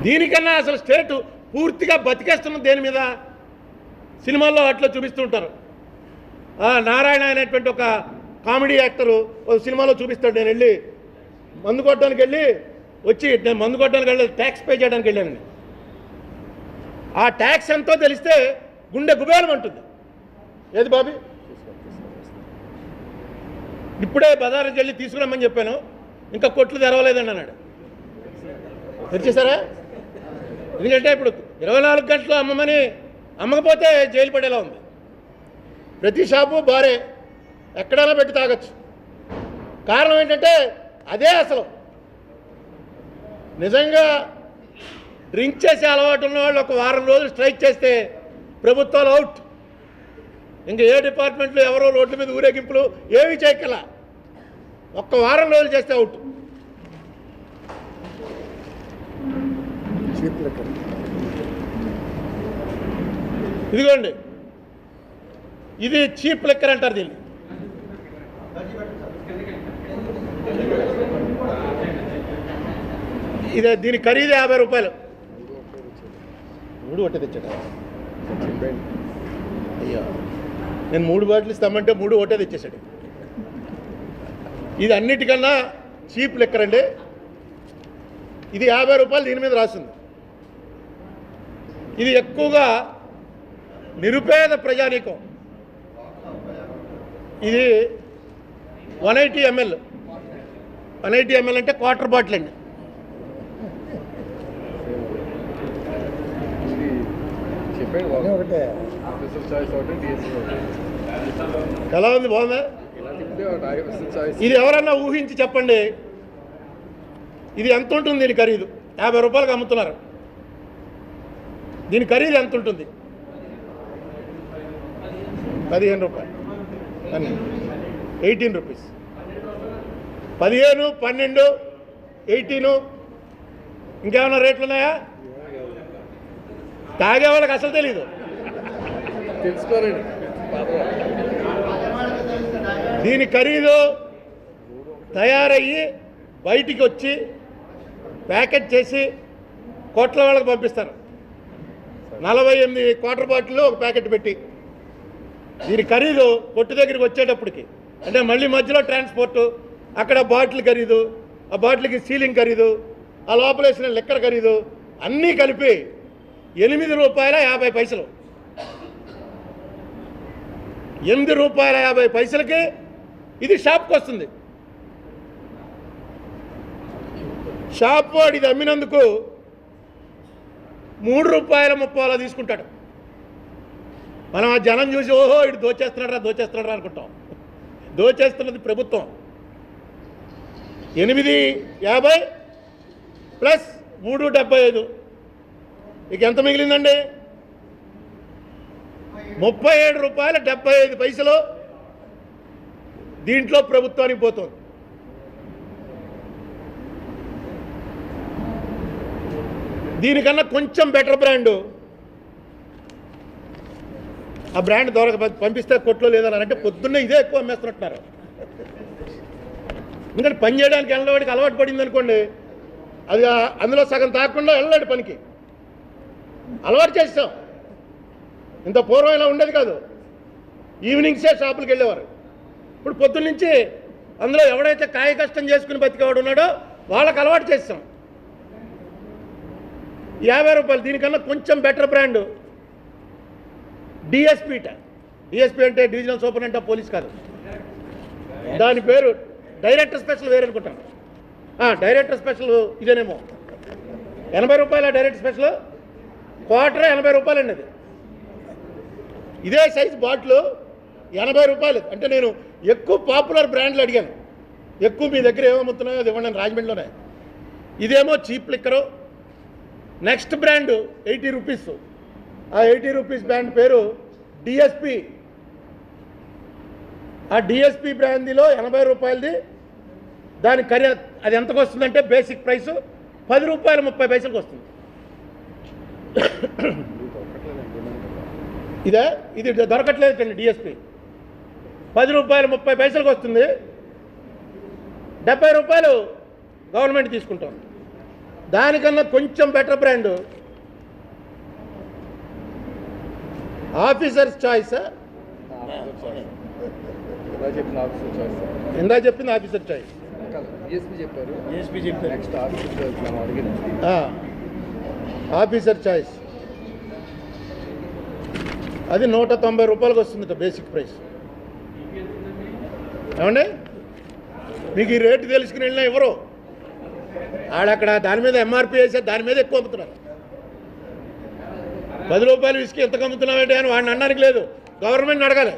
దీనికన్నా అసలు స్టేట్ పూర్తిగా బతికేస్తున్న దేని మీద సినిమాల్లో అట్లా చూపిస్తుంటారు. నారాయణ అనేటువంటి ఒక కామెడీ యాక్టరు ఒక సినిమాలో చూపిస్తాడు, నేను వెళ్ళి మందు కొట్టడానికి వెళ్ళి వచ్చి నేను మందు కొట్టడానికి వెళ్ళి ట్యాక్స్ పే చేయడానికి వెళ్ళాను. ఆ ట్యాక్స్ ఎంతో తెలిస్తే గుండె గుబేలం అంటుంది. ఏది బాబీ, ఇప్పుడే బజారుకి వెళ్ళి తీసుకురమ్మని చెప్పాను, ఇంకా కొట్లు తెరవలేదండి అన్నాడు. తెరిచేశారా? ఎందుకంటే ఇప్పుడు 24 గంటలు అమ్మమని అమ్మకపోతే జైలు పడేలా ఉంది. ప్రతి షాపు బారే, ఎక్కడైనా పెట్టి తాగొచ్చు. కారణం ఏంటంటే అదే అసలు. నిజంగా డ్రింక్ చేసే అలవాటు ఉన్న వాళ్ళు ఒక వారం రోజులు స్ట్రైక్ చేస్తే ప్రభుత్వాలు అవుట్. ఇంకా ఏ డిపార్ట్మెంట్లో ఎవరో రోడ్ల మీద ఊరేగింపులు ఏమీ చేయగల, ఒక్క వారం రోజులు చేస్తే అవుట్. ఇదిగోండి, ఇది చీప్ లెక్కర్ అంటారు దీన్ని. ఇదే దీని ఖరీదు 50 రూపాయలు. 3 ఒకటే తెచ్చాడు. అయ్యా, నేను 3 బాటిల్ ఇస్తామంటే 3 ఒకటే తెచ్చేసాడు. ఇది అన్నిటికన్నా చీప్ లెక్కర్ అండి. ఇది 50 రూపాయలు దీని మీద రాస్తుంది. ఇది ఎక్కువగా నిరుపేద ప్రజానీకం. ఇది 180 ml. 180 ml అంటే క్వార్టర్ బాటిల్ అండి. ఎలా ఉంది, బాగుందా? ఇది ఎవరన్నా ఊహించి చెప్పండి, ఇది ఎంత ఉంటుంది? దీని ఖరీదు 50 రూపాయలకు అమ్ముతున్నారు. దీని ఖరీదు ఎంత ఉంటుంది? 15 రూపాయలు, 18 రూపీస్. 15, 12, 18. ఇంకేమైనా రేట్లు ఉన్నాయా? తాగే వాళ్ళకి అసలు తెలీదు. దీని ఖరీదు తయారయ్యి బయటికి వచ్చి ప్యాకెట్ చేసి కోట్ల వాళ్ళకి పంపిస్తారు. 48 క్వార్టర్ బాటిల్ ఒక ప్యాకెట్ పెట్టి, దీని ఖరీదు కొట్టు దగ్గరికి వచ్చేటప్పటికి, అంటే మళ్ళీ మధ్యలో ట్రాన్స్పోర్టు, అక్కడ బాటిల్ ఖరీదు, ఆ బాటిల్కి సీలింగ్ ఖరీదు, ఆ లోపల వేసిన లెక్కర్ ఖరీదు అన్నీ కలిపి 8 రూపాయల 50 పైసలు. 8 రూపాయల 50 పైసలకి ఇది షాప్కి వస్తుంది. షాప్ వాడు ఇది అమ్మినందుకు 3 రూపాయల 30 తీసుకుంటాడు. మనం ఆ జనం చూసి ఓహో ఇటు దోచేస్తున్నాడు అనుకుంటాం. దోచేస్తున్నది ప్రభుత్వం. 8.50 ప్లస్ 3.75, ఇక ఎంత మిగిలిందండి? 37 రూపాయల 75 పైసలు దీంట్లో ప్రభుత్వానికి పోతుంది. దీనికన్నా కొంచెం బెటర్ బ్రాండు, ఆ బ్రాండ్ ద్వారా పంపిస్తే కొట్లో లేదని అంటే పొద్దున్నే ఇదే ఎక్కువ అమ్మేస్తున్నట్టున్నారు. ఎందుకంటే పని చేయడానికి వెళ్ళవాడికి అలవాటు పడింది అనుకోండి, అది అందులో సగం తాగకుండా వెళ్ళాడు పనికి. అలవాటు చేస్తాం. ఇంత పూర్వం ఇలా ఉండేది కాదు. ఈవినింగ్సే షాపులకు వెళ్ళేవారు. ఇప్పుడు పొద్దున్న నుంచి అందులో ఎవడైతే కాయ కష్టం చేసుకుని బతికేవాడు ఉన్నాడో వాళ్ళకి అలవాటు చేస్తాం. 50 రూపాయలు. దీనికన్నా కొంచెం బెటర్ బ్రాండు డిఎస్పీట. డిఎస్పీ అంటే డివిజనల్ సూపరింటెండెంట్ ఆఫ్ పోలీస్ కాదు, దాని పేరు డైరెక్టర్ స్పెషల్ వేరే అనుకుంటాను. డైరెక్టర్ స్పెషల్ ఇదేనేమో. 80 రూపాయల డైరెక్టర్ స్పెషల్, క్వార్టర్ 80 రూపాయలండి. అది ఇదే సైజు బాటిల్ 80 రూపాయలు. అంటే నేను ఎక్కువ పాపులర్ బ్రాండ్లు అడిగాను, ఎక్కువ మీ దగ్గర ఏమమ్ముతున్నాయో అది ఇవ్వండి రాజమండ్రిలోనే. ఇదేమో cheap liquor. Next brand 80 rupees. ఆ 80 రూపీస్ బ్రాండ్ పేరు డిఎస్పి. ఆ డిఎస్పి బ్రాండ్లో 80 రూపాయలది. దాని ఖరీదు అది ఎంతకు వస్తుందంటే బేసిక్ ప్రైస్ 10 రూపాయల 30 పైసలకు వస్తుంది. ఇది దొరకట్లేదు డిఎస్పి. 10 రూపాయల 30 పైసలకు వస్తుంది. 70 రూపాయలు గవర్నమెంట్ తీసుకుంటాం. దానికన్నా కొంచెం బెటర్ బ్రాండ్ ఆఫీసర్స్ చాయిస్. ఇందా చెప్పింది ఆఫీసర్ చాయిస్. ఆఫీసర్ చాయిస్ అది 190 రూపాయలకు వస్తుంది బేసిక్ ప్రైస్. ఏమండి మీకు ఈ రేటు తెలుసుకుని వెళ్ళినా ఎవరు ఆడక్కడ దాని మీద ఎంఆర్పీ వేసే దాని మీద ఎక్కువ అమ్ముతున్నారు. 10 రూపాయలు విసికి ఎంతకు అమ్ముతున్నావేంటి అని వాడిని అనడానికి లేదు, గవర్నమెంట్ని అడగాలి.